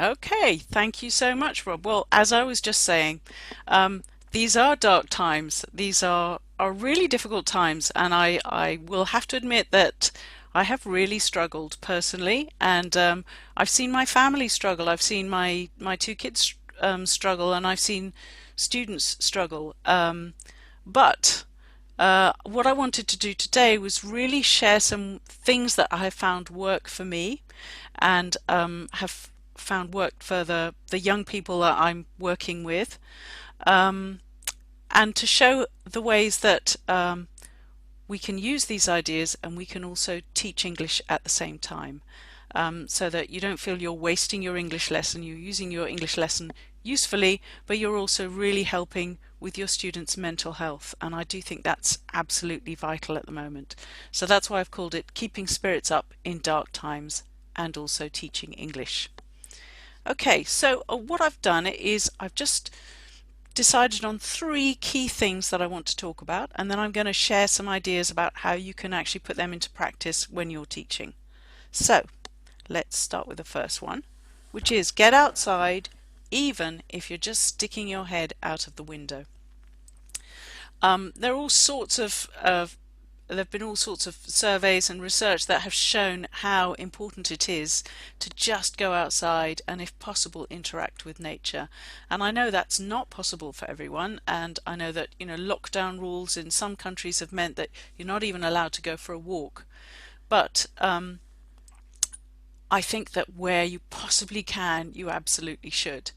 Okay, thank you so much, Rob. Well, as I was just saying, um, these are dark times. These are really difficult times, and I will have to admit that I have really struggled personally, and I've seen my family struggle. I've seen my two kids struggle, and I've seen students struggle. But what I wanted to do today was really share some things that I have found work for me and have found work for the young people that I'm working with, um, and to show the ways that we can use these ideas and we can also teach English at the same time, so that you don't feel you're wasting your English lesson. You're using your English lesson usefully, but you're also really helping with your students' mental health. And I do think that's absolutely vital at the moment. So that's why I've called it Keeping Spirits Up in Dark Times and also Teaching English. Okay, so what I've done is I've just decided on three key things that I want to talk about, and then I'm going to share some ideas about how you can actually put them into practice when you're teaching. So let's start with the first one, which is get outside even if you're just sticking your head out of the window. There are all sorts of there have been all sorts of surveys and research that have shown how important it is to just go outside and, if possible, interact with nature. And I know that's not possible for everyone, and I know that, lockdown rules in some countries have meant that you're not even allowed to go for a walk. But I think that where you possibly can, you absolutely should.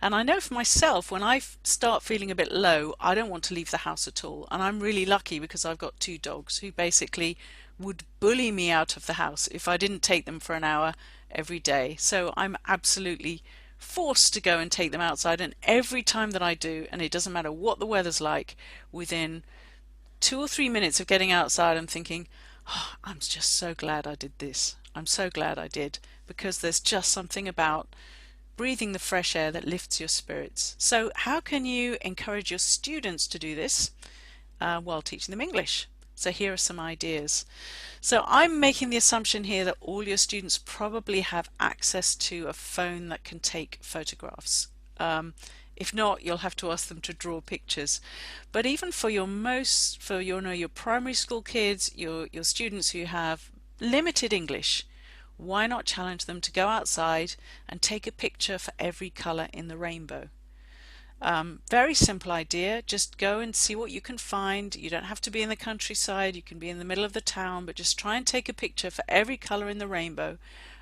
And I know for myself, when I start feeling a bit low, I don't want to leave the house at all. And I'm really lucky because I've got two dogs who basically would bully me out of the house if I didn't take them for an hour every day. So I'm absolutely forced to go and take them outside. And every time that I do, and it doesn't matter what the weather's like, within 2 or 3 minutes of getting outside, I'm thinking, oh, I'm just so glad I did this. I'm so glad I did, because there's just something about breathing the fresh air that lifts your spirits. So how can you encourage your students to do this while teaching them English? So here are some ideas. So I'm making the assumption here that all your students probably have access to a phone that can take photographs. If not, you'll have to ask them to draw pictures. But even for your primary school kids, your students who have limited English, why not challenge them to go outside and take a picture for every colour in the rainbow? Very simple idea. Just go and see what you can find. You don't have to be in the countryside. You can be in the middle of the town, but just try and take a picture for every colour in the rainbow,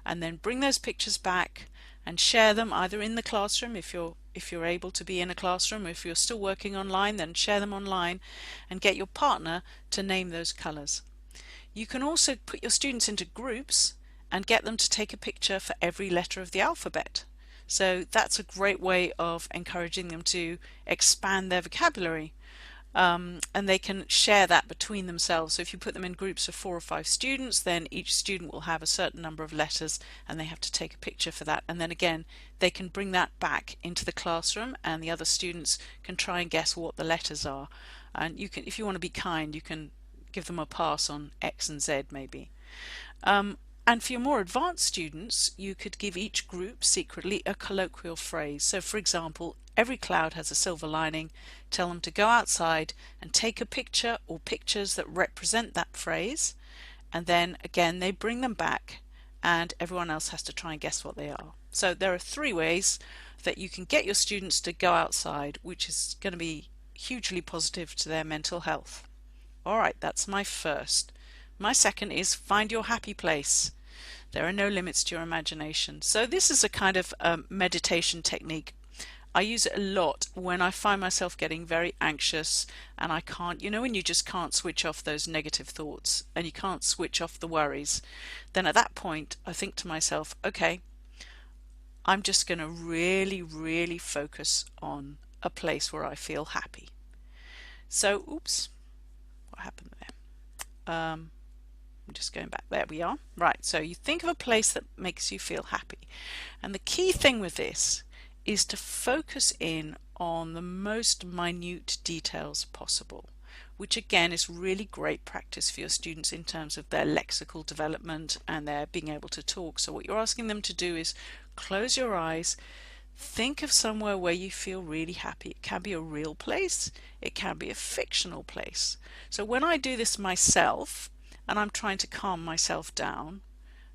and then bring those pictures back and share them either in the classroom if you're able to be in a classroom. If you're still working online, then share them online and get your partner to name those colours. You can also put your students into groups and get them to take a picture for every letter of the alphabet. So that's a great way of encouraging them to expand their vocabulary. And they can share that between themselves. So if you put them in groups of 4 or 5 students, then each student will have a certain number of letters and they have to take a picture for that. And then again, they can bring that back into the classroom and the other students can try and guess what the letters are. And you can, if you want to be kind, you can give them a pass on X and Z maybe. And for your more advanced students, you could give each group secretly a colloquial phrase. So for example, every cloud has a silver lining. Tell them to go outside and take a picture or pictures that represent that phrase. And then again, they bring them back and everyone else has to try and guess what they are. So there are 3 ways that you can get your students to go outside, which is going to be hugely positive to their mental health. All right, that's my first. My second is find your happy place. There are no limits to your imagination. So this is a kind of meditation technique. I use it a lot when I find myself getting very anxious and I can't, when you just can't switch off those negative thoughts and you can't switch off the worries, then at that point I think to myself, okay, I'm just going to really, really focus on a place where I feel happy. So, oops, what happened there? I'm just going back. There we are. Right, so you think of a place that makes you feel happy. And the key thing with this is to focus in on the most minute details possible, which again is really great practice for your students in terms of their lexical development and their being able to talk. So what you're asking them to do is close your eyes, think of somewhere where you feel really happy. It can be a real place, it can be a fictional place. So when I do this myself and I'm trying to calm myself down,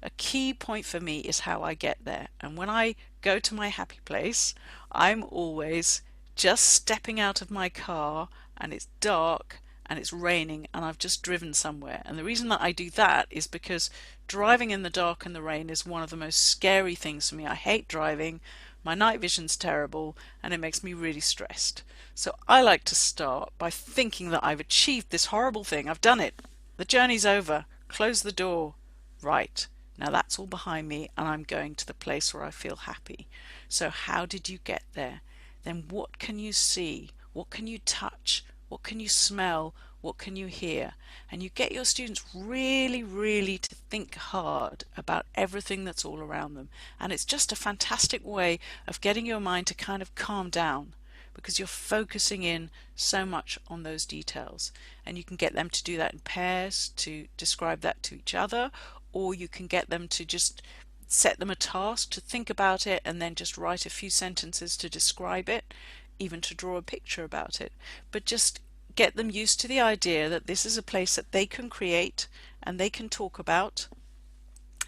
a key point for me is how I get there. And when I go to my happy place, I'm always just stepping out of my car and it's dark and it's raining and I've just driven somewhere. And the reason that I do that is because driving in the dark and the rain is one of the most scary things for me. I hate driving. My night vision's terrible and it makes me really stressed. So I like to start by thinking that I've achieved this horrible thing. I've done it. The journey's over. Close the door. Right. Now that's all behind me and I'm going to the place where I feel happy. So how did you get there? Then what can you see? What can you touch? What can you smell? What can you hear? And you get your students really, really to think hard about everything that's all around them. And it's just a fantastic way of getting your mind to kind of calm down because you're focusing in so much on those details. And you can get them to do that in pairs, to describe that to each other, or you can get them to just set them a task to think about it and then just write a few sentences to describe it, even to draw a picture about it. But just get them used to the idea that this is a place that they can create and they can talk about,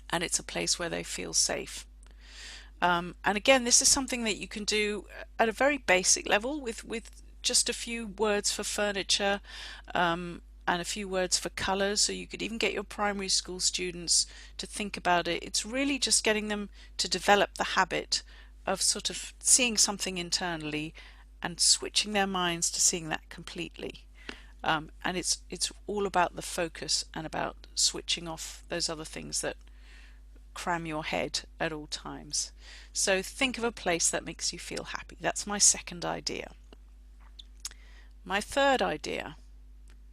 and it's a place where they feel safe. And again, this is something that you can do at a very basic level with just a few words for furniture, and a few words for colours. So you could even get your primary school students to think about it. It's really just getting them to develop the habit of sort of seeing something internally and switching their minds to seeing that completely. And it's all about the focus and about switching off those other things that cram your head at all times. So think of a place that makes you feel happy. That's my second idea. My third idea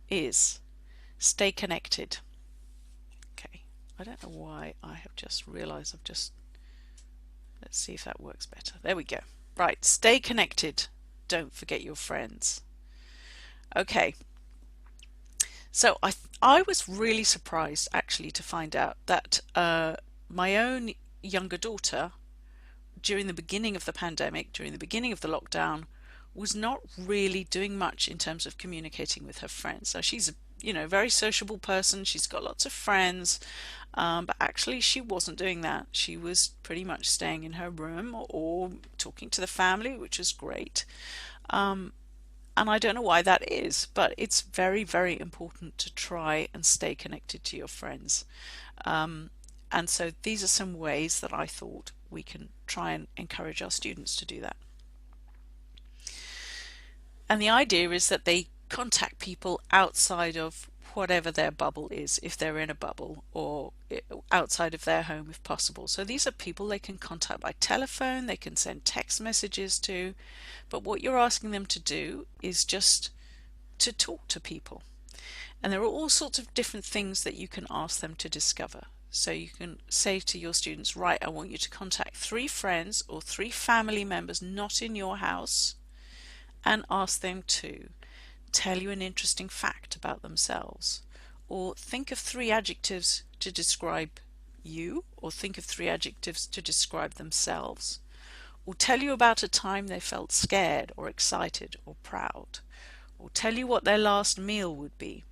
is stay connected. Okay, I don't know why I have just realized let's see if that works better. There we go. Right, stay connected. Don't forget your friends. Okay, so I was really surprised actually to find out that my own younger daughter, during the beginning of the pandemic, during the beginning of the lockdown, was not really doing much in terms of communicating with her friends. So she's a very sociable person. She's got lots of friends, but actually she wasn't doing that. She was pretty much staying in her room or talking to the family, which is great. And I don't know why that is, but it's very, very important to try and stay connected to your friends. And so these are some ways that I thought we can try and encourage our students to do that. And the idea is that they contact people outside of whatever their bubble is, if they're in a bubble, or outside of their home if possible. So these are people they can contact by telephone, they can send text messages to, but what you're asking them to do is just to talk to people. And there are all sorts of different things that you can ask them to discover. So you can say to your students, right, I want you to contact 3 friends or 3 family members not in your house, and ask them to tell you an interesting fact about themselves, or think of 3 adjectives to describe you, or think of 3 adjectives to describe themselves, or tell you about a time they felt scared or excited or proud, or tell you what their last meal would be,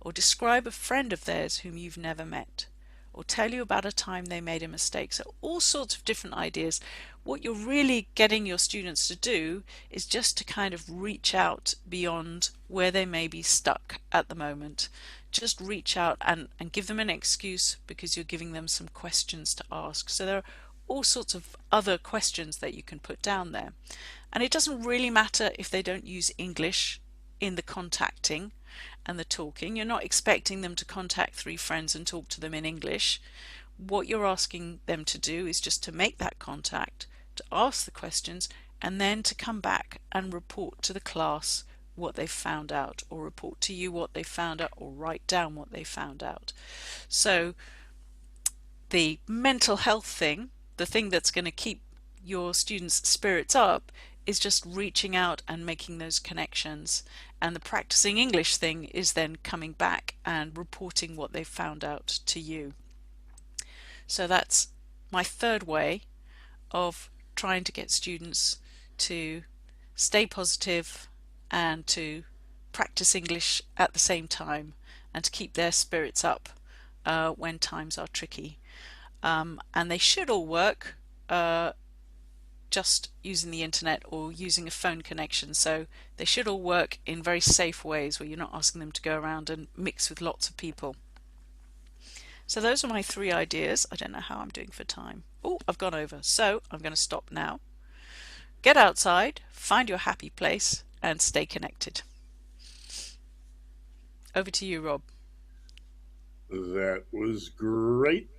or describe a friend of theirs whom you've never met, or tell you about a time they made a mistake. So all sorts of different ideas. What you're really getting your students to do is just to kind of reach out beyond where they may be stuck at the moment. Just reach out and give them an excuse, because you're giving them some questions to ask. So there are all sorts of other questions that you can put down there. And it doesn't really matter if they don't use English in the contacting and the talking. You're not expecting them to contact 3 friends and talk to them in English. What you're asking them to do is just to make that contact, to ask the questions, and then to come back and report to the class what they found out, or report to you what they found out, or write down what they found out. So the mental health thing, the thing that's going to keep your students' spirits up, is just reaching out and making those connections. And the practicing English thing is then coming back and reporting what they found out to you. So that's my third way of trying to get students to stay positive and to practice English at the same time and to keep their spirits up when times are tricky. And they should all work just using the internet or using a phone connection. So they should all work in very safe ways where you're not asking them to go around and mix with lots of people. So those are my 3 ideas. I don't know how I'm doing for time. Oh, I've gone over. So I'm going to stop now. Get outside, find your happy place, and stay connected. Over to you, Rob. That was great.